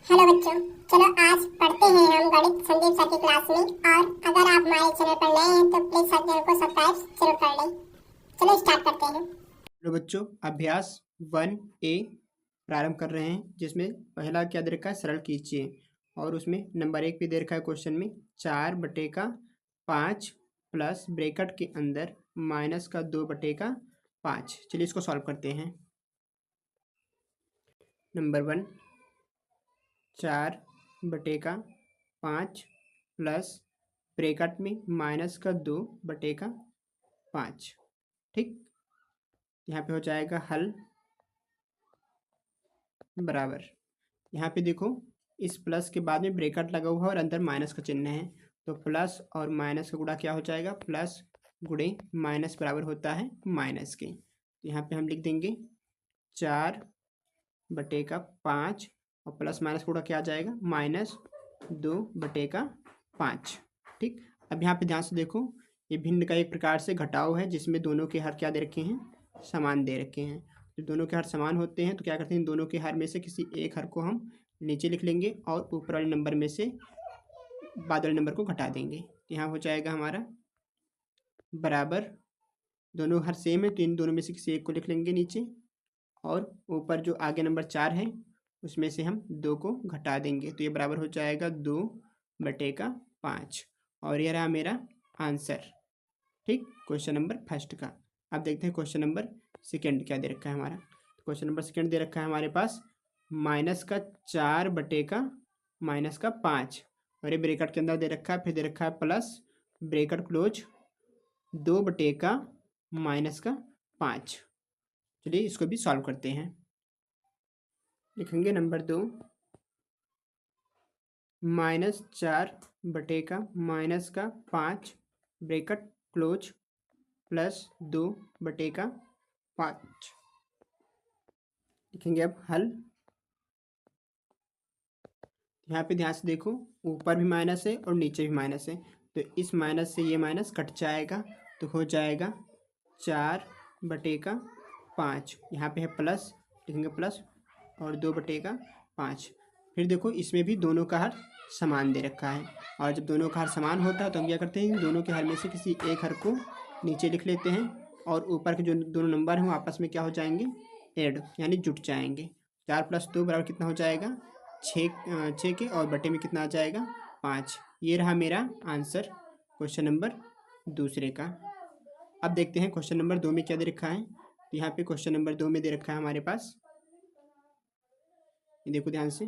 Hello बच्चों, चलो आज पढ़ते हैं हम गणित संदीप सर की क्लास में। और अगर आप हमारे चैनल पर नए हैं तो प्लीज चैनल को सब्सक्राइब जरूर कर लें। चलो स्टार्ट करते हैं। हेलो बच्चों, अभ्यास 1A प्रारंभ कर रहे हैं, जिसमें पहला क्या दे रखा है, सरल कीजिए। और उसमें नंबर 1 पे दे रखा है क्वेश्चन में 4/5 प्लस ब्रैकेट के अंदर -2/5। चलिए इसको सॉल्व करते हैं। नंबर 1 4/5 प्लस ब्रैकेट में -2/5। ठीक, यहाँ पे हो जाएगा हल बराबर। यहाँ पे देखो, इस प्लस के बाद में ब्रैकेट लगा हुआ है और अंदर माइनस का चिन्ह है, तो प्लस और माइनस का गुणा क्या हो जाएगा, प्लस गुणे माइनस बराबर होता है माइनस के। तो यहाँ पे हम लिख देंगे 4/5 और प्लस माइनस का गुणा क्या आ जाएगा, -2/5। ठीक, अब यहाँ पे ध्यान से देखो, ये भिन्न का एक प्रकार से घटाव है, जिसमें दोनों के हर क्या दे रखे हैं, समान दे रखे हैं। तो दोनों के हर समान होते हैं तो क्या करते हैं, दोनों के हर में से किसी एक हर को हम नीचे लिख लेंगे और ऊपर वाले नंबर में से बाद वाले नंबर को घटा देंगे। यहाँ हो जाएगा हमारा बराबर, दोनों हर सेम है तो इन दोनों में से किसी एक को लिख लेंगे नीचे, और ऊपर जो आगे नंबर 4 है उसमें से हम 2 को घटा देंगे, तो ये बराबर हो जाएगा 2/5। और ये रहा मेरा आंसर। ठीक, क्वेश्चन नंबर फर्स्ट का। अब देखते हैं क्वेश्चन नंबर सेकेंड क्या दे रखा है हमारा। क्वेश्चन नंबर सेकेंड दे रखा है हमारे पास -4/5 और ये ब्रैकेट के अंदर दे रखा है, फिर दे रखा है प्लस ब्रैकेट क्लोज 2/-5। चलिए इसको भी सॉल्व करते हैं। लिखेंगे नंबर 2 -4/-5 ब्रैकेट क्लोज प्लस 2/5। लिखेंगे अब हल। यहाँ पे ध्यान से देखो, ऊपर भी माइनस है और नीचे भी माइनस है, तो इस माइनस से ये माइनस कट जाएगा, तो हो जाएगा 4/5। यहाँ पे है प्लस, लिखेंगे प्लस और 2/5। फिर देखो, इसमें भी दोनों का हर समान दे रखा है, और जब दोनों का हर समान होता है तो हम क्या करते हैं, दोनों के हर में से किसी एक हर को नीचे लिख लेते हैं, और ऊपर के जो दोनों नंबर हैं वो आपस में क्या हो जाएंगे, ऐड यानी जुट जाएंगे। 4 + 2 बराबर कितना हो जाएगा, 6 के, और बटे में कितना आ जाएगा, 5। ये रहा मेरा आंसर क्वेश्चन नंबर दूसरे का। अब देखते हैं क्वेश्चन नंबर 2 में क्या दे रखा है। तो यहाँ पे क्वेश्चन नंबर 2 में दे रखा है हमारे पास, ये देखो ध्यान से,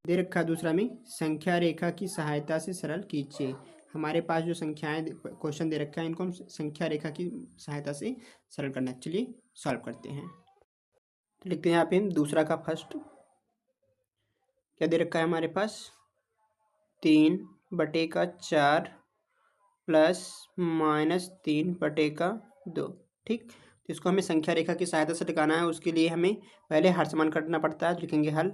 दे रखा है दूसरा में संख्या रेखा की सहायता से सरल कीजिए। हमारे पास जो संख्याएं क्वेश्चन दे रखा है, इनको हम संख्या रेखा की सहायता से सरल करना। चलिए सॉल्व करते हैं। तो लिखते हैं यहाँ पे हम दूसरा का फर्स्ट, क्या दे रखा है हमारे पास, 3/4 प्लस -3/2। ठीक, तो इसको हमें संख्या रेखा की सहायता से टिकाना है। उसके लिए हमें पहले हर समान करना पड़ता है, तो लिखेंगे हल,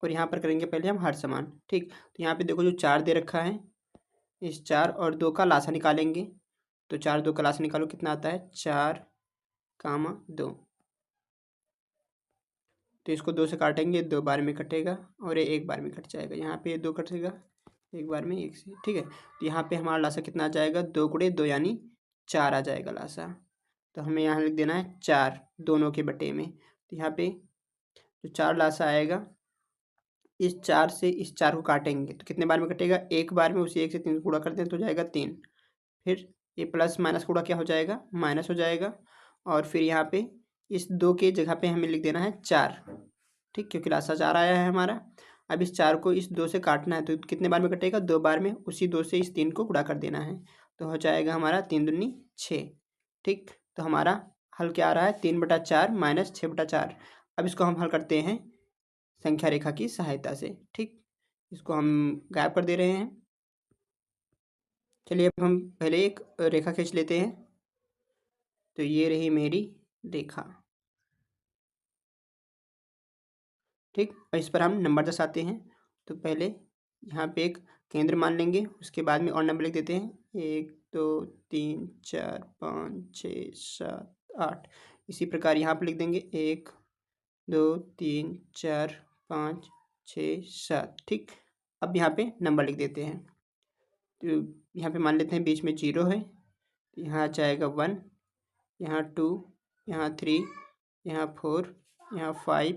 और यहाँ पर करेंगे पहले हम हर समान। ठीक, तो यहाँ पे देखो जो 4 दे रखा है, इस 4 और 2 का लासा निकालेंगे, तो 4 2 का लासा निकालो, कितना आता है, 4, 2। तो इसको 2 से काटेंगे, 2 बार में कटेगा और ये 1 बार में कट जाएगा। यहाँ पे 2 कटेगा 1 बार में, 1 से। ठीक है, तो यहाँ पे हमारा लासा कितना आ जाएगा, 2 × 2 यानी 4 आ जाएगा लासा। तो हमें यहाँ लिख देना है 4 दोनों के बटे में। तो यहाँ पे जो 4 लासा आएगा, इस 4 से इस 4 को काटेंगे तो कितने बार में कटेगा, 1 बार में। उसी 1 से 3 गुणा करते हैं तो हो जाएगा 3। फिर ये प्लस माइनस गुणा क्या हो जाएगा, माइनस हो जाएगा। और फिर यहाँ पे इस 2 के जगह पे हमें लिख देना है 4। ठीक, क्योंकि लासा 4 आया है हमारा। अब इस 4 को इस 2 से काटना है, तो कितने बार में कटेगा, 2 बार में। उसी 2 से इस 3 को गुणा कर देना है, तो हो जाएगा हमारा 3 दूनी 6। ठीक, तो हमारा हल क्या आ रहा है, 3/4 - 6/4। अब इसको हम हल करते हैं संख्या रेखा की सहायता से। ठीक, इसको हम गायब कर दे रहे हैं। चलिए अब हम पहले एक रेखा खींच लेते हैं। तो ये रही मेरी रेखा। ठीक, और इस पर हम नंबर दर्शाते हैं। तो पहले यहाँ पे एक केंद्र मान लेंगे, उसके बाद में और नंबर लिख देते हैं, 1 2 3 4 5 6 7 8। इसी प्रकार यहाँ पर लिख देंगे 1 2 3 4 5 6 7। ठीक, अब यहाँ पे नंबर लिख देते हैं। तो यहाँ पे मान लेते हैं बीच में 0 है, यहाँ आ जाएगा 1, यहाँ 2, यहाँ 3, यहाँ 4, यहाँ 5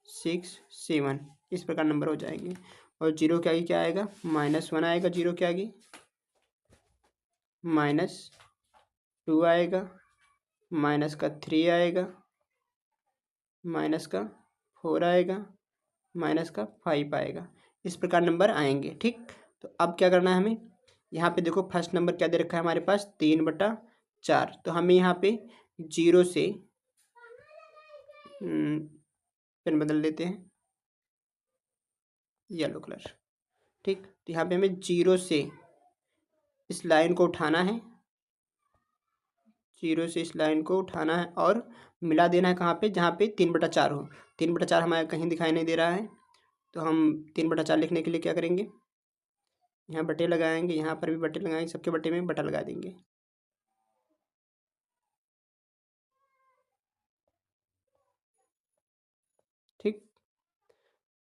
6 7। इस प्रकार नंबर हो जाएंगे। और 0 के आगे क्या आएगा? -1 आएगा। 0 के आगे -2 आएगा, -3 आएगा, -4 आएगा, -5 आएगा। इस प्रकार नंबर आएंगे। ठीक, तो अब क्या करना है हमें? यहाँ पे देखो फर्स्ट नंबर क्या दे रखा है हमारे पास? 3/4। तो हमें यहाँ पे 0 से पेन बदल लेते हैं येलो कलर। ठीक, तो यहाँ पे हमें 0 से इस लाइन को उठाना है, 0 से इस लाइन को उठाना है और मिला देना है कहाँ पे? जहाँ पे 3/4 हो। 3/4 हमारे कहीं दिखाई नहीं दे रहा है, तो हम 3/4 लिखने के लिए क्या करेंगे? यहाँ बटे लगाएंगे, यहाँ पर भी बटे लगाएंगे, सबके बटे में बटा लगा देंगे। ठीक,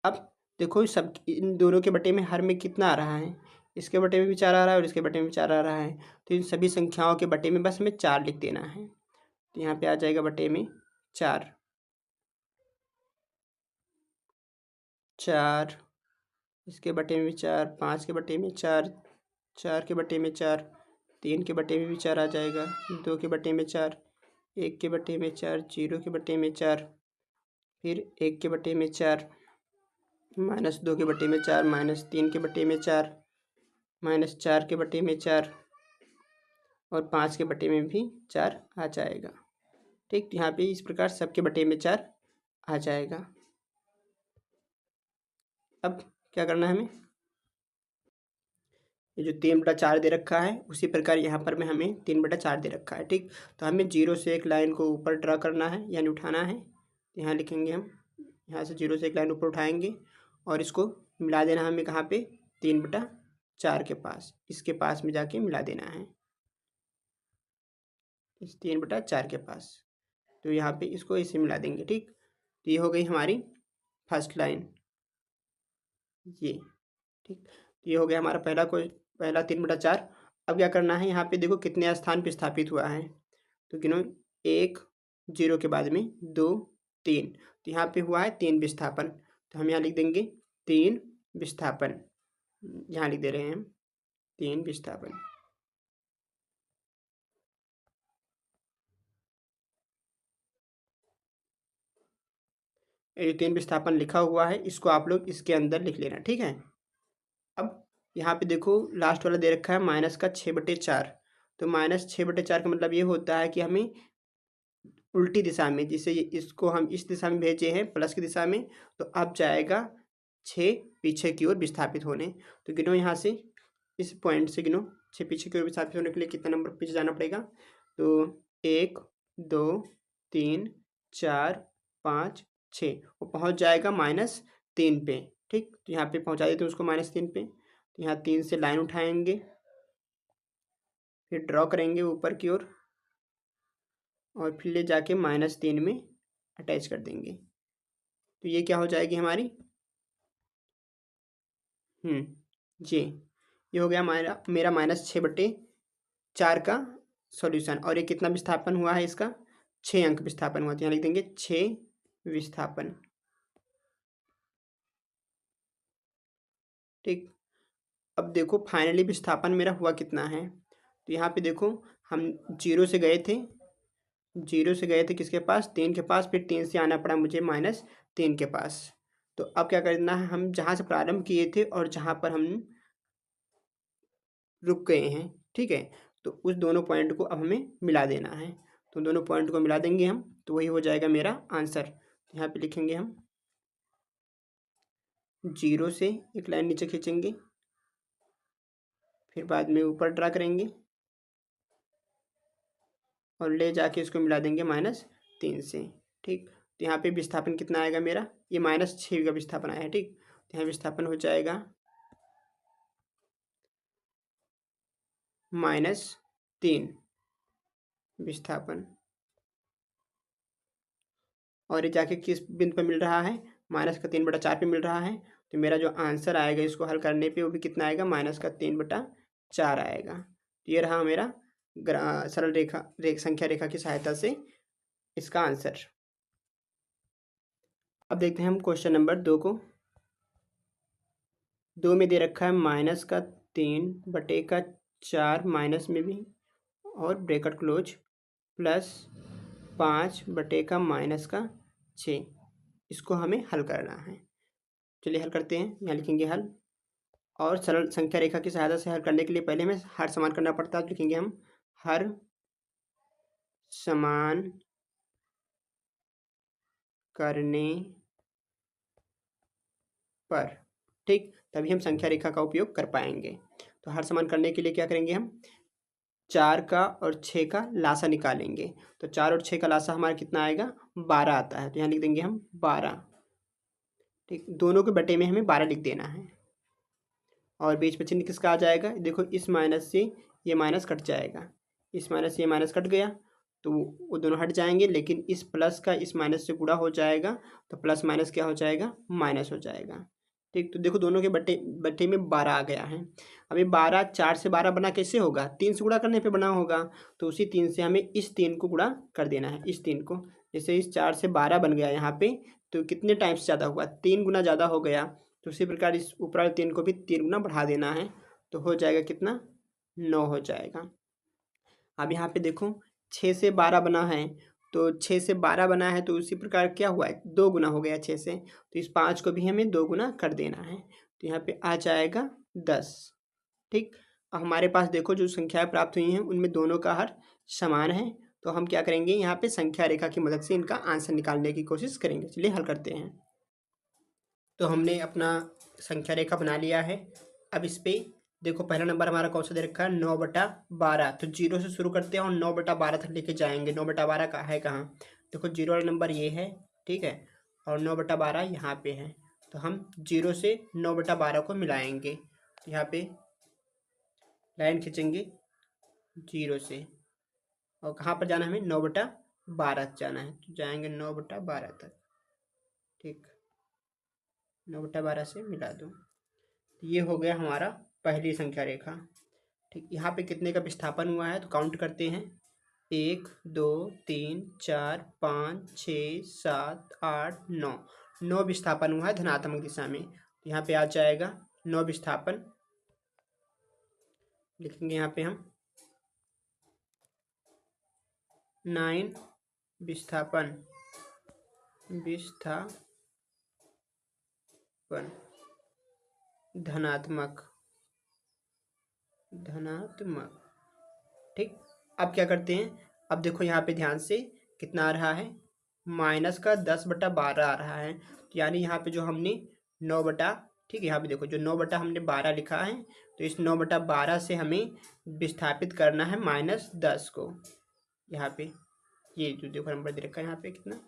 अब देखो सब इन दोनों के बटे में हर में कितना आ रहा है? इसके बटे में भी 4 आ रहा है और इसके बटे में भी 4 आ रहा है। तो इन सभी संख्याओं के बटे में बस हमें 4 लिख देना है। तो यहाँ पे आ जाएगा बटे में 4, 4, इसके बटे में भी 4, 5 के बटे में 4, 4 के बटे में 4, 3 के बटे में भी 4 आ जाएगा, 2 के बटे में 4, 1 के बटे में 4, 0 के बटे में 4, फिर 1 के बटे में 4, -2 के बटे में 4, -3 के बटे में 4, -4 के बटे में 4 और 5 के बटे में भी 4 आ जाएगा। ठीक, तो यहाँ पे इस प्रकार सबके बटे में 4 आ जाएगा। अब क्या करना है हमें? ये जो 3/4 दे रखा है उसी प्रकार यहाँ पर में हमें 3/4 दे रखा है। ठीक, तो हमें 0 से एक लाइन को ऊपर ड्रा करना है, यानी उठाना है। यहाँ लिखेंगे हम, यहाँ से 0 से एक लाइन ऊपर उठाएंगे और इसको मिला देना है हमें कहाँ पे? 3/4 के पास, इसके पास में जाके मिला देना है, इस 3/4 के पास। तो यहाँ पे इसको ऐसे मिला देंगे। ठीक, तो ये हो गई हमारी फर्स्ट लाइन, ये। ठीक, तो ये हो गया हमारा पहला 3/4। अब क्या करना है? यहाँ पे देखो कितने स्थान पे स्थापित हुआ है, तो गिनो 1 0 के बाद में 2 3, तो यहाँ पे हुआ है 3 विस्थापन। तो हम यहाँ लिख देंगे 3 विस्थापन, यहाँ लिख दे रहे हैं हम 3 विस्थापन। ये 3 विस्थापन लिखा हुआ है, इसको आप लोग इसके अंदर लिख लेना। ठीक है, अब यहाँ पे देखो लास्ट वाला दे रखा है -6/4। तो -6/4 का मतलब ये होता है कि हमें उल्टी दिशा में, जिसे इसको हम इस दिशा में भेजे हैं प्लस की दिशा में, तो अब जाएगा 6 पीछे की ओर विस्थापित होने। तो गिनो यहाँ से, इस पॉइंट से गिनो 6 पीछे की ओर विस्थापित होने के लिए कितना नंबर पीछे जाना पड़ेगा? तो 1 2 3 4 5 6, वो पहुँच जाएगा -3 पे। ठीक, तो यहाँ पे पहुँचा देते हैं उसको -3 पे। तो यहाँ 3 से लाइन उठाएंगे, फिर ड्रॉ करेंगे ऊपर की ओर और फिर ले जाके -3 में अटैच कर देंगे। तो ये क्या हो जाएगी हमारी? जी, ये हो गया मेरा -6/4 का सॉल्यूशन। और ये कितना विस्थापन हुआ है इसका? 6 अंक विस्थापन हुआ। तो यहाँ लिख देंगे 6 विस्थापन। ठीक, अब देखो फाइनली विस्थापन मेरा हुआ कितना है? तो यहाँ पे देखो हम 0 से गए थे, 0 से गए थे किसके पास? 3 के पास, फिर 3 से आना पड़ा मुझे -3 के पास। तो अब क्या करना है? हम जहाँ से प्रारंभ किए थे और जहाँ पर हम रुक गए हैं, ठीक है, तो उस दोनों पॉइंट को अब हमें मिला देना है। तो दोनों पॉइंट को मिला देंगे हम, तो वही हो जाएगा मेरा आंसर। यहाँ पे लिखेंगे हम 0 से एक लाइन नीचे खींचेंगे, फिर बाद में ऊपर ड्रा करेंगे और ले जाके इसको मिला देंगे -3 से। ठीक, तो यहाँ पे विस्थापन कितना आएगा मेरा? ये -6 का विस्थापन आया है। ठीक, तो यहाँ विस्थापन हो जाएगा -3 विस्थापन। और ये जाके किस बिंदु पर मिल रहा है, -3/4 पे मिल रहा है। तो मेरा जो आंसर आएगा इसको हल करने पे वो भी कितना आएगा, -3/4 आएगा। तो ये रहा मेरा सरल संख्या रेखा की सहायता से इसका आंसर। अब देखते हैं हम क्वेश्चन नंबर 2 को। 2 में दे रखा है -3/4 माइनस में भी और ब्रैकेट क्लोज प्लस 5/-6। इसको हमें हल करना है। चलिए हल करते हैं। यहाँ लिखेंगे हल, और सरल संख्या रेखा की सहायता से हल करने के लिए पहले हमें हर समान करना पड़ता है। तो लिखेंगे हम हर समान करने पर, ठीक, तभी हम संख्या रेखा का उपयोग कर पाएंगे। तो हर समान करने के लिए क्या करेंगे, हम 4 का और 6 का लासा निकालेंगे। तो 4 और 6 का लासा हमारा कितना आएगा, 12 आता है। तो यहाँ लिख देंगे हम 12, ठीक। दोनों के बटे में हमें 12 लिख देना है। और बीच में चिन्ह किसका आ जाएगा, देखो इस माइनस से ये माइनस कट जाएगा, इस माइनस से ये माइनस कट गया तो वो दोनों हट जाएंगे, लेकिन इस प्लस का इस माइनस से गुणा हो जाएगा तो प्लस माइनस क्या हो जाएगा, माइनस हो जाएगा, ठीक। तो देखो दोनों के बटे बटे में 12 आ गया है। अभी 12 4 से 12 बना कैसे होगा, 3 से गुणा करने पे बना होगा। तो उसी 3 से हमें इस 3 को गुणा कर देना है, इस 3 को। जैसे इस 4 से 12 बन गया यहाँ पे, तो कितने टाइम्स ज़्यादा हुआ, 3 गुना ज़्यादा हो गया। तो उसी प्रकार इस ऊपर वाले 3 को भी 3 गुना बढ़ा देना है। तो हो जाएगा कितना, 9 हो जाएगा। अब यहाँ पे देखो 6 से 12 बना है, तो 6 से 12 बना है तो उसी प्रकार क्या हुआ है, 2 गुना हो गया 6 से। तो इस 5 को भी हमें 2 गुना कर देना है। तो यहाँ पे आ जाएगा 10, ठीक। अब हमारे पास देखो जो संख्याएं प्राप्त हुई हैं उनमें दोनों का हर समान है। तो हम क्या करेंगे, यहाँ पे संख्या रेखा की मदद से इनका आंसर निकालने की कोशिश करेंगे। चलिए हल करते हैं। तो हमने अपना संख्या रेखा बना लिया है। अब इस पे देखो पहला नंबर हमारा कौन सा दे रखा है, 9/12। तो 0 से शुरू करते हैं और 9/12 तक लेके जाएंगे। 9/12 का है कहाँ, देखो 0 वाला नंबर ये है, ठीक है, और 9/12 यहाँ पे है। तो हम 0 से 9/12 को मिलाएंगे। यहाँ पे लाइन खींचेंगे 0 से, और कहाँ पर जाना है हमें, 9/12 जाना है। तो जाएंगे 9/12 तक, ठीक, 9/12 से मिला दो। ये हो गया हमारा पहली संख्या रेखा, ठीक। यहाँ पे कितने का विस्थापन हुआ है तो काउंट करते हैं, 1 2 3 4 5 6 7 8 9, 9 विस्थापन हुआ है धनात्मक दिशा में। तो यहाँ पे आ जाएगा 9 विस्थापन, लिखेंगे यहाँ पे हम 9 विस्थापन धनात्मक, ठीक। अब क्या करते हैं, अब देखो यहाँ पे ध्यान से कितना आ रहा है, -10/12 आ रहा है। तो यानी यहाँ पे जो हमने 9 बटा, ठीक है, यहाँ पे देखो जो 9 बटा हमने 12 लिखा है, तो इस 9/12 से हमें विस्थापित करना है -10 को। यहाँ पे ये जो देखो नंबर दे रखा है यहाँ पे कितना,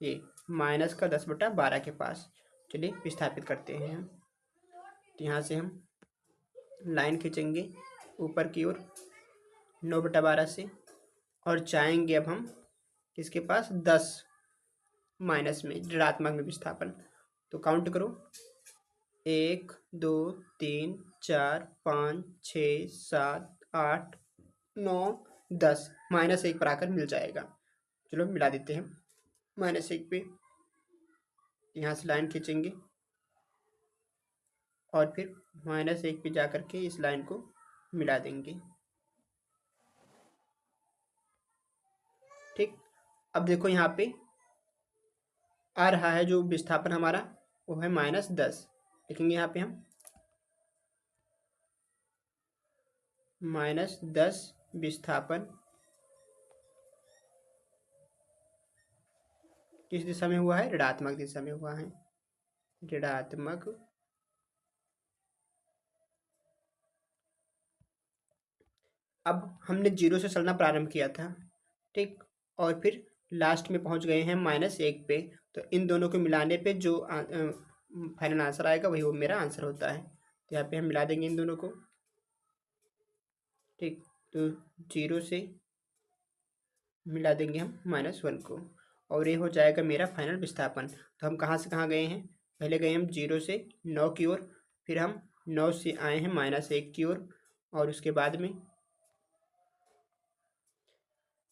ये -10/12 के पास। चलिए विस्थापित करते हैं हम। तो यहाँ से हम लाइन खींचेंगे ऊपर की ओर 9/12 से, और जाएंगे अब हम किसके पास, 10 माइनस में, ऋणात्मक में विस्थापन। तो काउंट करो, 1 2 3 4 5 6 7 8 9 10, -1 पर आकर मिल जाएगा। चलो मिला देते हैं -1 पे। यहाँ से लाइन खींचेंगे और फिर -1 पे जा करके इस लाइन को मिला देंगे, ठीक। अब देखो यहाँ पे आ रहा है जो विस्थापन हमारा, वो है -10। लिखेंगे यहाँ पे हम -10 विस्थापन किस दिशा में हुआ है, ऋणात्मक दिशा में हुआ है, ऋणात्मक। अब हमने 0 से चलना प्रारंभ किया था, ठीक, और फिर लास्ट में पहुंच गए हैं -1 पे। तो इन दोनों को मिलाने पे जो फाइनल आंसर आएगा वही वो मेरा आंसर होता है। तो यहाँ पे हम मिला देंगे इन दोनों को, ठीक। तो 0 से मिला देंगे हम -1 को, और ये हो जाएगा मेरा फाइनल विस्थापन। तो हम कहाँ से कहाँ गए हैं, पहले गए हम 0 से 9 की ओर, फिर हम 9 से आए हैं -1 की ओर, और उसके बाद में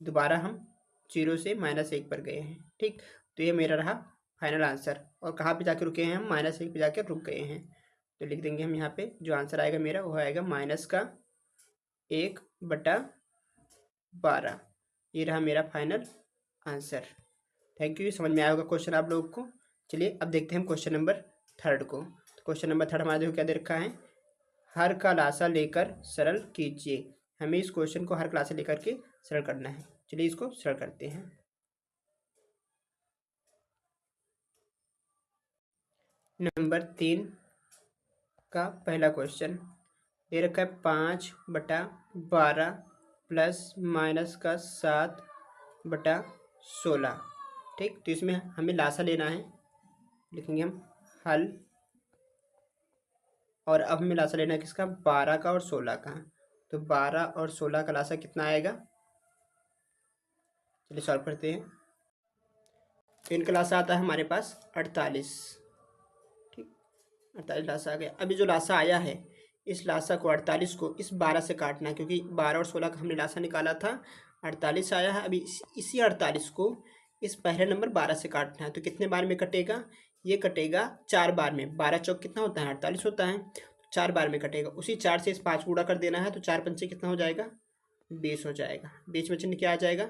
दोबारा हम 0 से -1 पर गए हैं। ठीक, तो ये मेरा रहा फाइनल आंसर। और कहाँ पे जाके रुके हैं हम, -1 पे जाके रुक गए हैं। तो लिख देंगे हम यहाँ पे जो आंसर आएगा मेरा वो आएगा -1/12। ये रहा मेरा फाइनल आंसर। थैंक यू, समझ में आया होगा क्वेश्चन आप लोगों को। चलिए अब देखते हैं क्वेश्चन नंबर 3 को। तो क्वेश्चन नंबर 3 हमारे देखो क्या दे रखा है, हर का लासा लेकर सरल कीजिए। हमें इस क्वेश्चन को हर का लासा लेकर के सरल करना है। चलिए इसको सरल करते हैं। नंबर 3 का पहला क्वेश्चन दे रखा है 5/12 प्लस माइनस का 7/16। ठीक, तो इसमें हमें लासा लेना है, लिखेंगे हम हल। और अब हमें लासा लेना है किसका, 12 का और 16 का। तो 12 और 16 का लासा कितना आएगा, चलिए सॉल्व करते हैं। तो इनका लासा आता है हमारे पास 48। ठीक, 48 लासा आ गया। अभी जो लासा आया है इस लासा को 48 को इस 12 से काटना है, क्योंकि 12 और 16 का हमने लासा निकाला था, 48 आया है। अभी इसी 48 को इस पहले नंबर 12 से काटना है। तो कितने बार में कटेगा, ये कटेगा 4 बार में। 12 चौक कितना होता है, 48 होता है, तो 4 बार में कटेगा। उसी 4 से इस 5 गुणा कर देना है, तो 4 पंचे कितना हो जाएगा, 20 हो जाएगा। बीच में चिन्ह क्या आ जाएगा,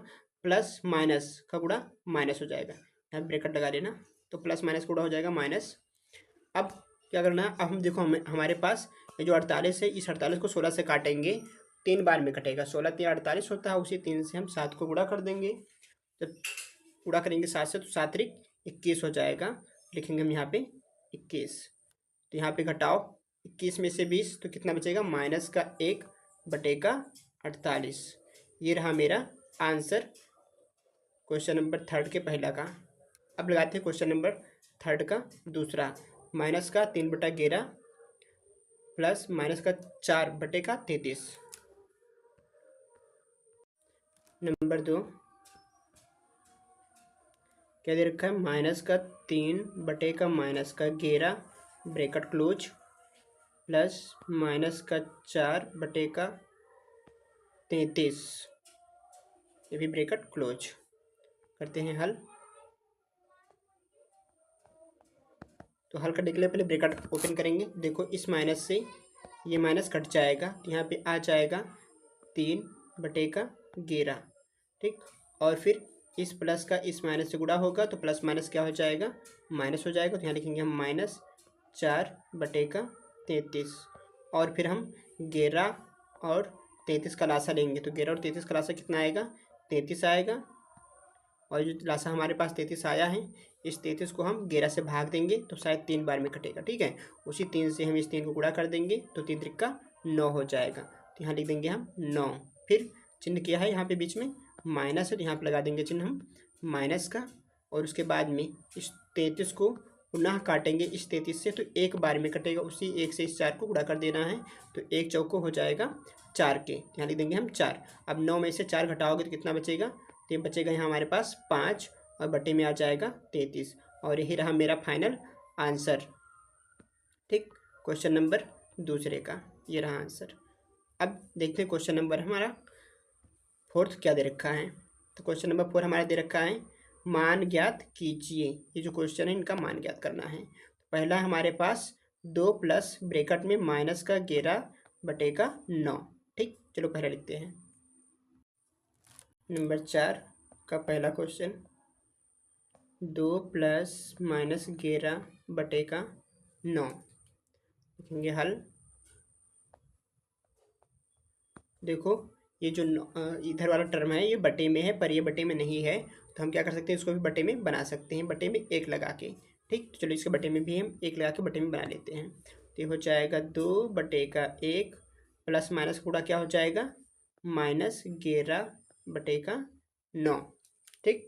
प्लस माइनस का गुणा माइनस हो जाएगा। यहाँ ब्रैकेट लगा लेना, तो प्लस माइनस गुणा हो जाएगा माइनस। अब क्या करना है, अब हम देखो हमारे पास ये जो 48 है, इस 48 को 16 से काटेंगे, 3 बार में कटेगा। 16 3 48 होता है, उसी 3 से हम 7 को गुणा कर देंगे। जब गुणा करेंगे 7 से, तो 7 × 21 हो जाएगा। लिखेंगे हम यहाँ पे 21। तो यहाँ पे घटाओ 21 में से 20, तो कितना बचेगा, -1/48। ये रहा मेरा आंसर क्वेश्चन नंबर 3 के पहला का। अब लगाते हैं क्वेश्चन नंबर 3 का दूसरा, माइनस का 3/11 प्लस माइनस का 4/33। नंबर 2 क्या दे रखा है, माइनस का 3/-11 ब्रैकेट क्लोज प्लस माइनस का 4/33, ये भी ब्रैकेट क्लोज। करते हैं हल। तो हल करने के लिए पहले ब्रैकेट ओपन करेंगे। देखो इस माइनस से ये माइनस कट जाएगा, तो यहाँ पे आ जाएगा 3/11। ठीक, और फिर इस प्लस का इस माइनस से गुणा होगा, तो प्लस माइनस क्या हो जाएगा, माइनस हो जाएगा। तो यहाँ लिखेंगे हम -4/33। और फिर हम 11 और 33 का लासा लेंगे, तो 11 और 33 का लासा कितना आएगा, 33 आएगा। और जो लासा हमारे पास 33 आया है, इस 33 को हम 11 से भाग देंगे, तो शायद 3 बार में कटेगा। ठीक है, उसी 3 से हम इस 3 को गुणा कर देंगे, तो 3 × 9 हो जाएगा। तो यहाँ लिख देंगे हम 9। फिर चिन्ह क्या है यहाँ पे बीच में, माइनस है, तो यहाँ पे लगा देंगे चिन्ह हम माइनस का। और उसके बाद में इस 33 को पुनः काटेंगे इस 33 से, तो 1 बार में कटेगा। उसी 1 से इस 4 को गुणा कर देना है, तो 1 चौको हो जाएगा 4 के, यहाँ लिख देंगे हम 4। अब 9 में से 4 घटाओगे तो कितना बचेगा, तो बचेगा यहाँ हमारे पास 5, और बटे में आ जाएगा 33। और यही रहा मेरा फाइनल आंसर। ठीक, क्वेश्चन नंबर दूसरे का ये रहा आंसर। अब देखते हैं क्वेश्चन नंबर हमारा 4 क्या दे रखा है। तो क्वेश्चन नंबर 4 हमारा दे रखा है, मान ज्ञात कीजिए। ये जो क्वेश्चन है इनका मान ज्ञात करना है। पहला हमारे पास 2 प्लस ब्रैकेट में -11/9। ठीक, चलो पहला लिखते हैं। नंबर 4 का पहला क्वेश्चन, 2 + -11/9। लिखेंगे हल। देखो ये जो इधर वाला टर्म है ये बटे में है, पर ये बटे में नहीं है, तो हम क्या कर सकते हैं, इसको भी बटे में बना सकते हैं, बटे में 1 लगा के। ठीक, तो चलो इसके बटे में भी हम 1 लगा के बटे में बना लेते हैं। तो ये हो जाएगा 2/1 प्लस माइनस गुणा क्या हो जाएगा, -11/9। ठीक,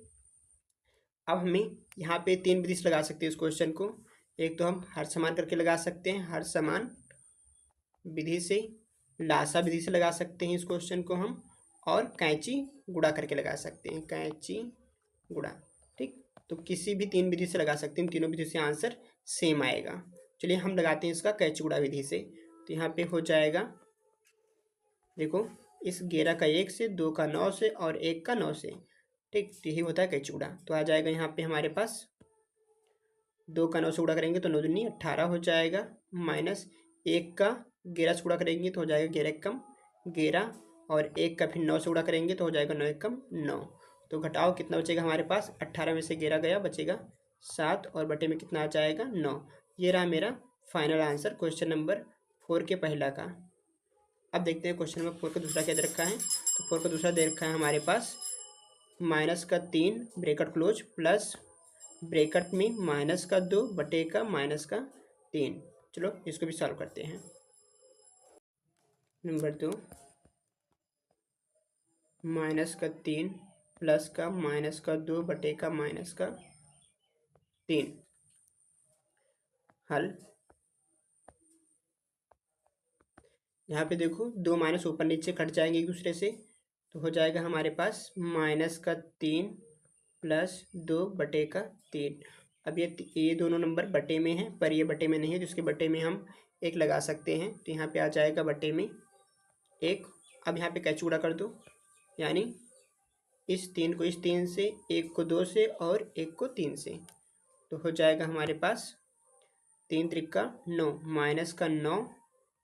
अब हमें यहाँ पे 3 विधि से लगा सकते हैं इस क्वेश्चन को। एक तो हम हर समान करके लगा सकते हैं, हर समान विधि से, लासा विधि से लगा सकते हैं इस क्वेश्चन को हम, और कैंची गुणा करके लगा सकते हैं, कैंची गुणा। ठीक, तो किसी भी 3 विधि से लगा सकते हैं, तीनों विधि से आंसर सेम आएगा। चलिए हम लगाते हैं इसका कैंची गुणा विधि से। तो यहाँ पे हो जाएगा, देखो इस 11 का 1 से, 2 का 9 से और 1 का 9 से। ठीक, तो यही होता है कैंची गुणा। तो आ जाएगा यहाँ पे हमारे पास 2 का 9 से गुणा करेंगे तो 9 दूनी 18 हो जाएगा, माइनस 1 का 11 से गुणा करेंगे तो हो जाएगा 11 एकम 11, और 1 का फिर 9 से गुणा करेंगे तो हो जाएगा 9 एकम 9। तो घटाओ कितना बचेगा हमारे पास, 18 में से 11 गया, बचेगा 7 और बटे में कितना आ जाएगा 9। ये रहा मेरा फाइनल आंसर क्वेश्चन नंबर 4 के पहला का। अब देखते हैं क्वेश्चन नंबर 4 का दूसरा क्या दे रखा है। तो 4 का दूसरा दे रखा है हमारे पास माइनस का 3 ब्रैकेट क्लोज प्लस ब्रैकेट में माइनस का 2 बटे का माइनस का 3। चलो इसको भी सॉल्व करते हैं। नंबर 2 माइनस का 3 प्लस का माइनस का 2 बटे का माइनस का 3। हल, यहाँ पे देखो 2 माइनस ऊपर नीचे कट जाएंगे एक दूसरे से, तो हो जाएगा हमारे पास माइनस का 3 प्लस 2 बटे का 3। अब ये दोनों नंबर बटे में हैं, पर ये बटे में नहीं है, तो इसके बटे में हम 1 लगा सकते हैं। तो यहाँ पे आ जाएगा बटे में 1। अब यहाँ पे कैंची गुणा कर दो, यानी इस 3 को इस 3 से, 1 को 2 से और 1 को 3 से। तो हो जाएगा हमारे पास 3 त्रिका 9, माइनस का 9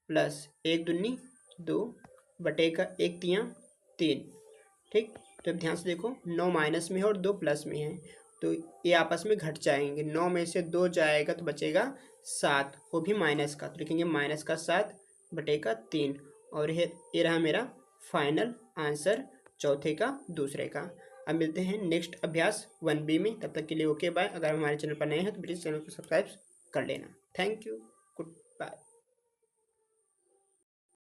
प्लस 1 दूनी 2 बटे का 1 तियाँ 3। ठीक, तो अब ध्यान से देखो 9 माइनस में है और 2 प्लस में है, तो ये आपस में घट जाएंगे। 9 में से 2 जाएगा तो बचेगा 7, वो भी माइनस का, तो लिखेंगे माइनस का 7 बटे का 3। और ये रहा मेरा फाइनल आंसर चौथे का दूसरे का। अब मिलते हैं नेक्स्ट अभ्यास 1B में, तब तक के लिए ओके बाय। अगर हमारे चैनल पर नए हैं तो प्लीज़ चैनल को सब्सक्राइब कर लेना। Thank you, good bye.